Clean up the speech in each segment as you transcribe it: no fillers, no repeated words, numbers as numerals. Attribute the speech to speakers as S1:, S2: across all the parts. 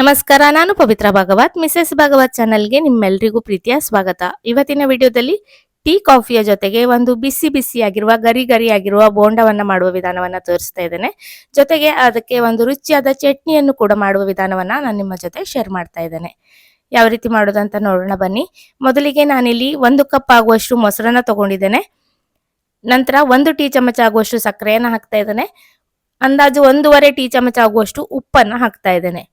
S1: ನಮಸ್ಕಾರ, ನಾನು ಪವಿತ್ರ ಭಾಗವತ್ ಮಿಸೆಸ್ ಭಾಗವತ್ ಚಾನಲ್ಗೆ ನಿಮ್ಮೆಲ್ರಿಗೂ ಪ್ರೀತಿಯ ಸ್ವಾಗತ. ಇವತ್ತಿನ ವಿಡಿಯೋದಲ್ಲಿ ಟೀ ಕಾಫಿಯ ಜೊತೆಗೆ ಒಂದು ಬಿಸಿ ಬಿಸಿಯಾಗಿರುವ ಗರಿ ಗರಿಯಾಗಿರುವ ಬೋಂಡವನ್ನ ಮಾಡುವ ವಿಧಾನವನ್ನ ತೋರಿಸ್ತಾ ಇದ್ದೇನೆ. ಜೊತೆಗೆ ಅದಕ್ಕೆ ಒಂದು ರುಚಿಯಾದ ಚಟ್ನಿಯನ್ನು ಕೂಡ ಮಾಡುವ ವಿಧಾನವನ್ನ ನಾನು ನಿಮ್ಮ ಜೊತೆ ಶೇರ್ ಮಾಡ್ತಾ ಇದ್ದೇನೆ. ಯಾವ ರೀತಿ ಮಾಡೋದಂತ ನೋಡೋಣ ಬನ್ನಿ. ಮೊದಲಿಗೆ ನಾನಿಲ್ಲಿ 1 ಕಪ್ ಆಗುವಷ್ಟು ಮೊಸರನ್ನ ತಗೊಂಡಿದ್ದೇನೆ. ನಂತರ 1 ಟೀ ಚಮಚ ಆಗುವಷ್ಟು ಸಕ್ಕರೆಯನ್ನ ಹಾಕ್ತಾ ಇದ್ದೇನೆ. ಅಂದಾಜು 1.5 ಟೀ ಚಮಚ ಆಗುವಷ್ಟು ಉಪ್ಪನ್ನ ಹಾಕ್ತಾ ಇದ್ದೇನೆ.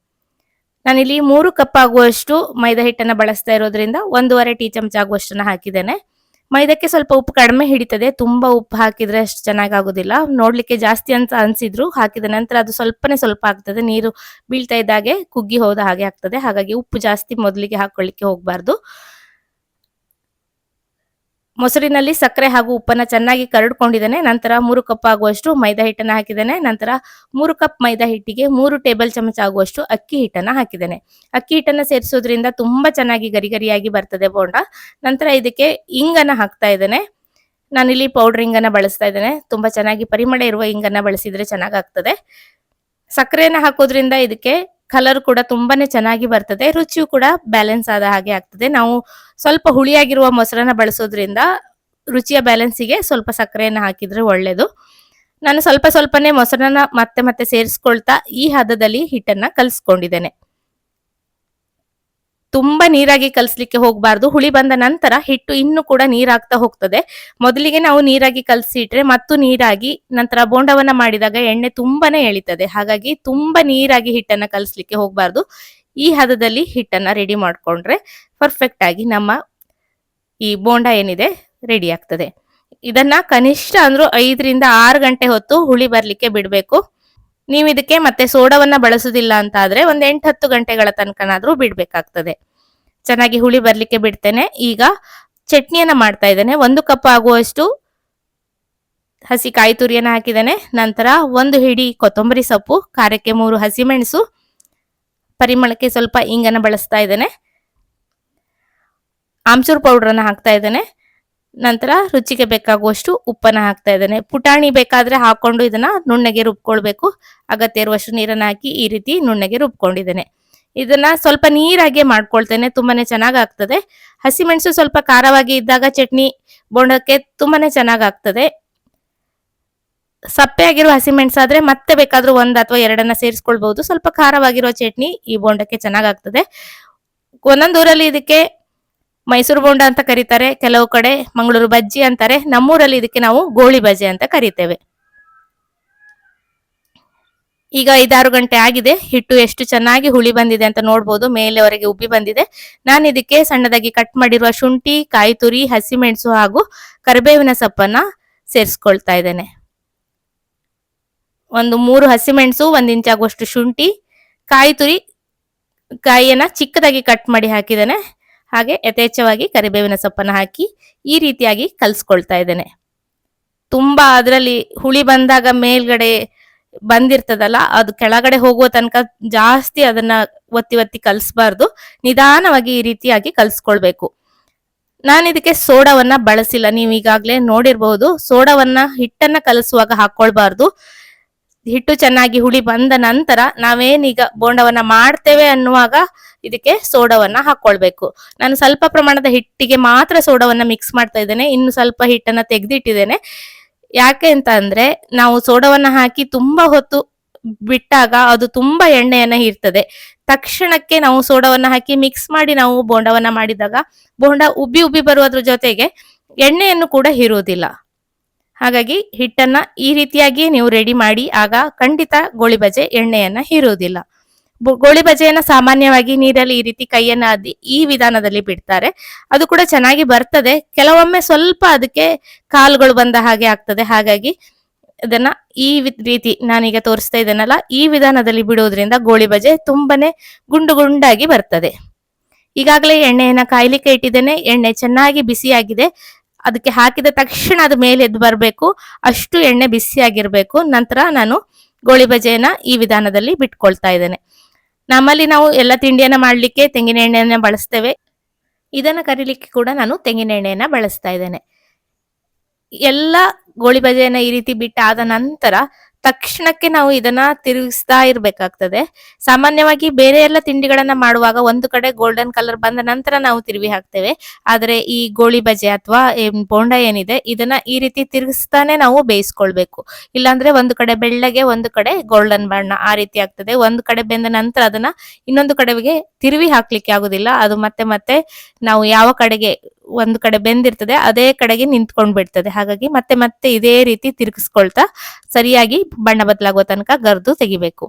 S1: ನಾನಿಲ್ಲಿ 3 ಕಪ್ ಆಗುವಷ್ಟು ಮೈದಾ ಹಿಟ್ಟನ್ನ ಬಳಸ್ತಾ ಇರೋದ್ರಿಂದ 1.5 ಟೀ ಚಮಚ ಆಗುವಷ್ಟನ್ನ ಹಾಕಿದ್ದೇನೆ. ಮೈದಕ್ಕೆ ಸ್ವಲ್ಪ ಉಪ್ಪು ಕಡಿಮೆ ಹಿಡಿತದೆ, ತುಂಬಾ ಉಪ್ಪು ಹಾಕಿದ್ರೆ ಅಷ್ಟು ಚೆನ್ನಾಗಾಗೋದಿಲ್ಲ. ನೋಡ್ಲಿಕ್ಕೆ ಜಾಸ್ತಿ ಅಂತ ಅನ್ಸಿದ್ರು ಹಾಕಿದ ನಂತರ ಅದು ಸ್ವಲ್ಪನೇ ಸ್ವಲ್ಪ ಆಗ್ತದೆ, ನೀರು ಬೀಳ್ತಾ ಇದ್ದಾಗೆ ಕುಗ್ಗಿ ಹೋದ ಹಾಗೆ ಆಗ್ತದೆ. ಹಾಗಾಗಿ ಉಪ್ಪು ಜಾಸ್ತಿ ಮೊದಲಿಗೆ ಹಾಕೊಳ್ಳಿಕ್ಕೆ ಹೋಗಬಾರ್ದು. ಮೊಸರಿನಲ್ಲಿ ಸಕ್ಕರೆ ಹಾಗೂ ಉಪ್ಪನ್ನ ಚೆನ್ನಾಗಿ ಕರಡ್ಕೊಂಡಿದ್ದೇನೆ. ನಂತರ 3 ಕಪ್ ಆಗುವಷ್ಟು ಮೈದಾ ಹಿಟ್ಟನ್ನ ಹಾಕಿದ್ದೇನೆ. ನಂತರ 3 ಕಪ್ ಮೈದಾ ಹಿಟ್ಟಿಗೆ 3 ಟೇಬಲ್ ಚಮಚ ಆಗುವಷ್ಟು ಅಕ್ಕಿ ಹಿಟ್ಟನ್ನ ಹಾಕಿದ್ದೇನೆ. ಅಕ್ಕಿ ಹಿಟ್ಟನ್ನ ಸೇರಿಸೋದ್ರಿಂದ ತುಂಬಾ ಚೆನ್ನಾಗಿ ಗರಿ ಗರಿಯಾಗಿ ಬರ್ತದೆ ಬೋಂಡ. ನಂತರ ಇದಕ್ಕೆ ಇಂಗನ್ನ ಹಾಕ್ತಾ ಇದ್ದೇನೆ. ನಾನಿಲ್ಲಿ ಪೌಡರ್ ಇಂಗನ್ನ ಬಳಸ್ತಾ ಇದ್ದೇನೆ. ತುಂಬಾ ಚೆನ್ನಾಗಿ ಪರಿಮಳ ಇರುವ ಇಂಗನ್ನ ಬಳಸಿದ್ರೆ ಚೆನ್ನಾಗಾಗ್ತದೆ. ಸಕ್ಕರೆಯನ್ನ ಹಾಕೋದ್ರಿಂದ ಇದಕ್ಕೆ ಕಲರ್ ಕೂಡ ತುಂಬಾನೇ ಚೆನ್ನಾಗಿ ಬರ್ತದೆ, ರುಚಿಯು ಕೂಡ ಬ್ಯಾಲೆನ್ಸ್ ಆದ ಹಾಗೆ ಆಗ್ತದೆ. ನಾವು ಸ್ವಲ್ಪ ಹುಳಿಯಾಗಿರುವ ಮೊಸರನ್ನ ಬಳಸೋದ್ರಿಂದ ರುಚಿಯ ಬ್ಯಾಲೆನ್ಸಿಗೆ ಸ್ವಲ್ಪ ಸಕ್ಕರೆಯನ್ನ ಹಾಕಿದ್ರೆ ಒಳ್ಳೇದು. ನಾನು ಸ್ವಲ್ಪ ಸ್ವಲ್ಪನೇ ಮೊಸರನ್ನ ಮತ್ತೆ ಮತ್ತೆ ಸೇರಿಸ್ಕೊಳ್ತಾ ಈ ಹದದಲ್ಲಿ ಹಿಟ್ಟನ್ನ ಕಲಿಸ್ಕೊಂಡಿದ್ದೇನೆ. ತುಂಬಾ ನೀರಾಗಿ ಕಲಸ್ಲಿಕ್ಕೆ ಹೋಗಬಾರ್ದು. ಹುಳಿ ಬಂದ ನಂತರ ಹಿಟ್ಟು ಇನ್ನು ಕೂಡ ನೀರಾಗ್ತಾ ಹೋಗ್ತದೆ. ಮೊದಲಿಗೆ ನಾವು ನೀರಾಗಿ ಕಲಸಿ ಇಟ್ರೆ ಮತ್ತು ನೀರಾಗಿ ನಂತರ ಬೋಂಡವನ್ನ ಮಾಡಿದಾಗ ಎಣ್ಣೆ ತುಂಬಾನೇ ಎಳಿತದೆ. ಹಾಗಾಗಿ ತುಂಬಾ ನೀರಾಗಿ ಹಿಟ್ಟನ್ನ ಕಲಸ್ಲಿಕ್ಕೆ ಹೋಗಬಾರ್ದು. ಈ ಹದದಲ್ಲಿ ಹಿಟ್ಟನ್ನ ರೆಡಿ ಮಾಡ್ಕೊಂಡ್ರೆ ಪರ್ಫೆಕ್ಟ್ ಆಗಿ ನಮ್ಮ ಈ ಬೋಂಡ ಏನಿದೆ ರೆಡಿ ಆಗ್ತದೆ. ಇದನ್ನ ಕನಿಷ್ಠ ಅಂದ್ರೂ 5 ರಿಂದ 6 ಗಂಟೆ ಹೊತ್ತು ಹುಳಿ ಬರ್ಲಿಕ್ಕೆ ಬಿಡ್ಬೇಕು. ನೀವು ಇದಕ್ಕೆ ಮತ್ತೆ ಸೋಡವನ್ನ ಬಳಸುದಿಲ್ಲ ಅಂತ ಆದ್ರೆ ಒಂದ್ 8-10 ಗಂಟೆಗಳ ತನಕನಾದ್ರೂ ಬಿಡ್ಬೇಕಾಗ್ತದೆ. ಚೆನ್ನಾಗಿ ಹುಳಿ ಬರ್ಲಿಕ್ಕೆ ಬಿಡ್ತೇನೆ. ಈಗ ಚಟ್ನಿಯನ್ನ ಮಾಡ್ತಾ ಇದ್ದೇನೆ. 1 ಕಪ್ ಆಗುವಷ್ಟು ಹಸಿ ಕಾಯಿ ತುರಿಯನ್ನ ಹಾಕಿದ್ದೇನೆ. ನಂತರ 1 ಹಿಡಿ ಕೊತ್ತಂಬರಿ ಸೊಪ್ಪು, ಖಾರಕ್ಕೆ 3 ಹಸಿಮೆಣಸು, ಪರಿಮಳಕ್ಕೆ ಸ್ವಲ್ಪ ಇಂಗನ್ನ ಬಳಸ್ತಾ ಇದ್ದೇನೆ. ಆಮ್ಚೂರ್ ಪೌಡರ್ ಅನ್ನ ಹಾಕ್ತಾ ಇದ್ದೇನೆ. ನಂತರ ರುಚಿಗೆ ಬೇಕಾಗುವಷ್ಟು ಉಪ್ಪನ್ನ ಹಾಕ್ತಾ ಇದ್ದೇನೆ. ಪುಟಾಣಿ ಬೇಕಾದ್ರೆ ಹಾಕೊಂಡು ಇದನ್ನ ನುಣ್ಣಗೆ ರುಬ್ಕೊಳ್ಬೇಕು. ಅಗತ್ಯ ಇರುವಷ್ಟು ನೀರನ್ನ ಹಾಕಿ ಈ ರೀತಿ ನುಣ್ಣಗೆ ರುಬ್ಕೊಂಡಿದ್ದೇನೆ. ಇದನ್ನ ಸ್ವಲ್ಪ ನೀರಾಗೆ ಮಾಡ್ಕೊಳ್ತೇನೆ, ತುಂಬಾನೇ ಚೆನ್ನಾಗಾಗ್ತದೆ. ಹಸಿಮೆಣಸು ಸ್ವಲ್ಪ ಖಾರವಾಗಿ ಇದ್ದಾಗ ಚಟ್ನಿ ಬೋಂಡಕ್ಕೆ ತುಂಬಾನೇ ಚೆನ್ನಾಗಾಗ್ತದೆ. ಸಪ್ಪೆ ಆಗಿರುವ ಹಸಿಮೆಣಸಾದ್ರೆ ಮತ್ತೆ ಬೇಕಾದ್ರೂ 1 ಅಥವಾ 2 ಸೇರಿಸ್ಕೊಳ್ಬಹುದು. ಸ್ವಲ್ಪ ಖಾರವಾಗಿರುವ ಚಟ್ನಿ ಈ ಬೋಂಡಕ್ಕೆ ಚೆನ್ನಾಗಾಗ್ತದೆ. ಒಂದೊಂದು ಊರಲ್ಲಿ ಇದಕ್ಕೆ ಮೈಸೂರು ಬೋಂಡ ಅಂತ ಕರೀತಾರೆ, ಕೆಲವು ಕಡೆ ಮಂಗಳೂರು ಬಜ್ಜಿ ಅಂತಾರೆ. ನಮ್ಮೂರಲ್ಲಿ ಇದಕ್ಕೆ ನಾವು ಗೋಳಿ ಬಜ್ಜಿ ಅಂತ ಕರಿತೇವೆ. ಈಗ 5-6 ಗಂಟೆ ಆಗಿದೆ. ಹಿಟ್ಟು ಎಷ್ಟು ಚೆನ್ನಾಗಿ ಹುಳಿ ಬಂದಿದೆ ಅಂತ ನೋಡ್ಬೋದು, ಮೇಲೆವರೆಗೆ ಉಬ್ಬಿ ಬಂದಿದೆ. ನಾನು ಇದಕ್ಕೆ ಸಣ್ಣದಾಗಿ ಕಟ್ ಮಾಡಿರುವ ಶುಂಠಿ, ಕಾಯಿ ತುರಿ, ಹಸಿಮೆಣಸು ಹಾಗೂ ಕರಿಬೇವಿನ ಸೊಪ್ಪನ್ನ ಸೇರಿಸ್ಕೊಳ್ತಾ ಇದ್ದೇನೆ. ಒಂದು 3 ಹಸಿಮೆಣಸು, 1 ಇಂಚ್ ಆಗುವಷ್ಟು ಶುಂಠಿ, ಕಾಯಿ ತುರಿ, ಕಾಯಿಯನ್ನ ಚಿಕ್ಕದಾಗಿ ಕಟ್ ಮಾಡಿ ಹಾಕಿದ್ದೇನೆ. ಹಾಗೆ ಯಥೇಚ್ಛವಾಗಿ ಕರಿಬೇವಿನ ಸೊಪ್ಪನ್ನ ಹಾಕಿ ಈ ರೀತಿಯಾಗಿ ಕಲ್ಸ್ಕೊಳ್ತಾ ಇದ್ದೇನೆ. ತುಂಬಾ ಅದರಲ್ಲಿ ಹುಳಿ ಬಂದಾಗ ಮೇಲ್ಗಡೆ ಬಂದಿರ್ತದಲ್ಲ, ಅದು ಕೆಳಗಡೆ ಹೋಗುವ ತನಕ ಜಾಸ್ತಿ ಅದನ್ನ ಒತ್ತಿ ಒತ್ತಿ ಕಲ್ಸ್ಬಾರ್ದು. ನಿಧಾನವಾಗಿ ಈ ರೀತಿಯಾಗಿ ಕಲ್ಸ್ಕೊಳ್ಬೇಕು. ನಾನು ಇದಕ್ಕೆ ಸೋಡವನ್ನ ಬಳಸಿಲ್ಲ. ನೀವು ಈಗಾಗ್ಲೇ ನೋಡಿರ್ಬಹುದು, ಸೋಡವನ್ನ ಹಿಟ್ಟನ್ನ ಕಲಸುವಾಗ ಹಾಕೊಳ್ಬಾರ್ದು. ಹಿಟ್ಟು ಚೆನ್ನಾಗಿ ಹುಳಿ ಬಂದ ನಂತರ ನಾವೇನೀಗ ಬೋಂಡವನ್ನ ಮಾಡ್ತೇವೆ ಅನ್ನುವಾಗ ಇದಕ್ಕೆ ಸೋಡವನ್ನ ಹಾಕೊಳ್ಬೇಕು. ನಾನು ಸ್ವಲ್ಪ ಪ್ರಮಾಣದ ಹಿಟ್ಟಿಗೆ ಮಾತ್ರ ಸೋಡವನ್ನ ಮಿಕ್ಸ್ ಮಾಡ್ತಾ ಇದ್ದೇನೆ. ಇನ್ನು ಸ್ವಲ್ಪ ಹಿಟ್ಟನ್ನ ತೆಗೆದಿಟ್ಟಿದ್ದೇನೆ. ಯಾಕೆ ಅಂತ ಅಂದ್ರೆ ನಾವು ಸೋಡವನ್ನ ಹಾಕಿ ತುಂಬಾ ಹೊತ್ತು ಬಿಟ್ಟಾಗ ಅದು ತುಂಬಾ ಎಣ್ಣೆಯನ್ನ ಹೀರ್ತದೆ. ತಕ್ಷಣಕ್ಕೆ ನಾವು ಸೋಡವನ್ನ ಹಾಕಿ ಮಿಕ್ಸ್ ಮಾಡಿ ನಾವು ಬೋಂಡವನ್ನ ಮಾಡಿದಾಗ ಬೋಂಡ ಉಬ್ಬಿ ಉಬ್ಬಿ ಬರುವುದ್ರ ಜೊತೆಗೆ ಎಣ್ಣೆಯನ್ನು ಕೂಡ ಹೀರುವುದಿಲ್ಲ. ಹಾಗಾಗಿ ಹಿಟ್ಟನ್ನ ಈ ರೀತಿಯಾಗಿ ನೀವು ರೆಡಿ ಮಾಡಿ, ಆಗ ಖಂಡಿತ ಗೋಳಿ ಬಜೆ ಎಣ್ಣೆಯನ್ನ ಹೀರುವುದಿಲ್ಲ. ಗೋಳಿ ಬಜೆಯನ್ನ ಸಾಮಾನ್ಯವಾಗಿ ನೀರಲ್ಲಿ ಈ ರೀತಿ ಕೈಯನ್ನ ಅದ್ದಿ ಈ ವಿಧಾನದಲ್ಲಿ ಬಿಡ್ತಾರೆ. ಅದು ಕೂಡ ಚೆನ್ನಾಗಿ ಬರ್ತದೆ. ಕೆಲವೊಮ್ಮೆ ಸ್ವಲ್ಪ ಅದಕ್ಕೆ ಕಾಲುಗಳು ಬಂದ ಹಾಗೆ ಆಗ್ತದೆ. ಹಾಗಾಗಿ ಅದನ್ನ ಈ ರೀತಿ ನಾನೀಗ ತೋರಿಸ್ತಾ ಇದ್ದೇನಲ್ಲ, ಈ ವಿಧಾನದಲ್ಲಿ ಬಿಡುವುದರಿಂದ ಗೋಳಿ ಬಜೆ ತುಂಬಾನೇ ಗುಂಡು ಗುಂಡಾಗಿ ಬರ್ತದೆ. ಈಗಾಗಲೇ ಎಣ್ಣೆಯನ್ನ ಕಾಯ್ಲಿಕ್ಕೆ ಇಟ್ಟಿದ್ದೇನೆ. ಎಣ್ಣೆ ಚೆನ್ನಾಗಿ ಬಿಸಿಯಾಗಿದೆ. ಅದಕ್ಕೆ ಹಾಕಿದ ತಕ್ಷಣ ಅದು ಮೇಲೆ ಎದ್ದು ಬರಬೇಕು, ಅಷ್ಟು ಎಣ್ಣೆ ಬಿಸಿಯಾಗಿರ್ಬೇಕು. ನಂತರ ನಾನು ಗೋಳಿ ಬಜೆಯನ್ನ ಈ ವಿಧಾನದಲ್ಲಿ ಬಿಟ್ಕೊಳ್ತಾ ಇದ್ದೇನೆ. ನಮ್ಮಲ್ಲಿ ನಾವು ಎಲ್ಲ ತಿಂಡಿಯನ್ನ ಮಾಡ್ಲಿಕ್ಕೆ ತೆಂಗಿನ ಎಣ್ಣೆಯನ್ನ ಬಳಸ್ತೇವೆ. ಇದನ್ನ ಕರಿಲಿಕ್ಕೆ ಕೂಡ ನಾನು ತೆಂಗಿನ ಎಣ್ಣೆಯನ್ನ ಬಳಸ್ತಾ ಇದ್ದೇನೆ. ಎಲ್ಲ ಗೋಳಿ ಬಜೆಯನ್ನ ಈ ರೀತಿ ಬಿಟ್ಟಾದ ನಂತರ ತಕ್ಷಣಕ್ಕೆ ನಾವು ಇದನ್ನ ತಿರುಗಿಸ್ತಾ ಇರ್ಬೇಕಾಗ್ತದೆ. ಸಾಮಾನ್ಯವಾಗಿ ಬೇರೆ ಎಲ್ಲ ತಿಂಡಿಗಳನ್ನ ಮಾಡುವಾಗ ಒಂದು ಕಡೆ ಗೋಲ್ಡನ್ ಕಲರ್ ಬಂದ ನಂತರ ನಾವು ತಿರುವಿ ಹಾಕ್ತೇವೆ. ಆದ್ರೆ ಈ ಗೋಳಿ ಬಜೆ ಅಥವಾ ಬೋಂಡ ಏನಿದೆ ಇದನ್ನ ಈ ರೀತಿ ತಿರುಗಿಸ್ತಾನೆ ನಾವು ಬೇಯಿಸ್ಕೊಳ್ಬೇಕು. ಇಲ್ಲಾಂದ್ರೆ ಒಂದು ಕಡೆ ಬೆಳ್ಳಗೆ ಒಂದು ಕಡೆ ಗೋಲ್ಡನ್ ಬಣ್ಣ ಆ ರೀತಿ ಆಗ್ತದೆ. ಒಂದು ಕಡೆ ಬೆಂದ ನಂತರ ಅದನ್ನ ಇನ್ನೊಂದು ಕಡೆಗೆ ತಿರುವಿ ಹಾಕ್ಲಿಕ್ಕೆ ಆಗುದಿಲ್ಲ. ಅದು ಮತ್ತೆ ಮತ್ತೆ ನಾವು ಯಾವ ಕಡೆಗೆ ಒಂದು ಕಡೆ ಬೆಂದಿರ್ತದೆ ಅದೇ ಕಡೆಗೆ ನಿಂತ್ಕೊಂಡ್ ಬಿಡ್ತದೆ. ಹಾಗಾಗಿ ಮತ್ತೆ ಮತ್ತೆ ಇದೇ ರೀತಿ ತಿರುಗಿಸ್ಕೊಳ್ತಾ ಸರಿಯಾಗಿ ಬಣ್ಣ ಬದಲಾಗುವ ತನಕ ಗರ್ದು ತೆಗಿಬೇಕು.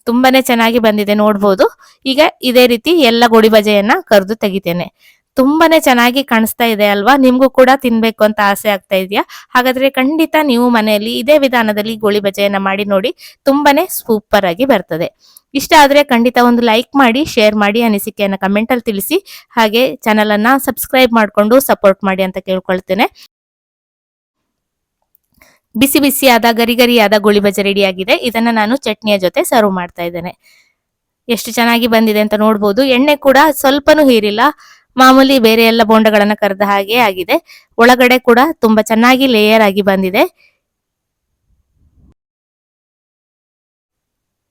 S1: ತುಂಬಾನೇ ಚೆನ್ನಾಗಿ ಬಂದಿದೆ ನೋಡ್ಬೋದು. ಈಗ ಇದೇ ರೀತಿ ಎಲ್ಲ ಗೋಳಿ ಬಜೆಯನ್ನ ಕರ್ದು ತೆಗಿತೇನೆ. ತುಂಬಾನೇ ಚೆನ್ನಾಗಿ ಕಾಣಿಸ್ತಾ ಇದೆ ಅಲ್ವಾ? ನಿಮ್ಗೂ ಕೂಡ ತಿನ್ಬೇಕು ಅಂತ ಆಸೆ ಆಗ್ತಾ ಇದೆಯಾ? ಹಾಗಾದ್ರೆ ಖಂಡಿತ ನೀವು ಮನೆಯಲ್ಲಿ ಇದೇ ವಿಧಾನದಲ್ಲಿ ಗೋಳಿ ಬಜೆಯನ್ನ ಮಾಡಿ ನೋಡಿ. ತುಂಬಾನೇ ಸೂಪರ್ ಆಗಿ ಬರ್ತದೆ. ಇಷ್ಟ ಆದ್ರೆ ಖಂಡಿತ ಒಂದು ಲೈಕ್ ಮಾಡಿ, ಶೇರ್ ಮಾಡಿ, ಅನಿಸಿಕೆಯನ್ನ ಕಮೆಂಟ್ ಅಲ್ಲಿ ತಿಳಿಸಿ. ಹಾಗೆ ಚಾನಲ್ ಅನ್ನ ಸಬ್ಸ್ಕ್ರೈಬ್ ಮಾಡ್ಕೊಂಡು ಸಪೋರ್ಟ್ ಮಾಡಿ ಅಂತ ಕೇಳ್ಕೊಳ್ತೇನೆ. ಬಿಸಿ ಬಿಸಿಯಾದ ಗರಿ ಗರಿಯಾದ ಗೋಳಿ ಬಜೆ ರೆಡಿ ಆಗಿದೆ. ಇದನ್ನ ನಾನು ಚಟ್ನಿಯ ಜೊತೆ ಸರ್ವ್ ಮಾಡ್ತಾ ಇದ್ದೇನೆ. ಎಷ್ಟು ಚೆನ್ನಾಗಿ ಬಂದಿದೆ ಅಂತ ನೋಡ್ಬೋದು. ಎಣ್ಣೆ ಕೂಡ ಸ್ವಲ್ಪನೂ ಹೀರಿಲ್ಲ. ಮಾಮೂಲಿ ಬೇರೆ ಎಲ್ಲ ಬೋಂಡಗಳನ್ನ ಕರೆದ ಹಾಗೆ ಆಗಿದೆ. ಒಳಗಡೆ ಕೂಡ ತುಂಬಾ ಚೆನ್ನಾಗಿ ಲೇಯರ್ ಆಗಿ ಬಂದಿದೆ.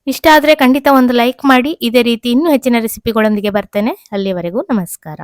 S1: ಇಷ್ಟ ಆದ್ರೆ ಖಂಡಿತ ಒಂದು ಲೈಕ್ ಮಾಡಿ. ಇದೇ ರೀತಿ ಇನ್ನೂ ಹೆಚ್ಚಿನ ರೆಸಿಪಿಗಳೊಂದಿಗೆ ಬರ್ತೇನೆ. ಅಲ್ಲಿಯವರೆಗೂ ನಮಸ್ಕಾರ.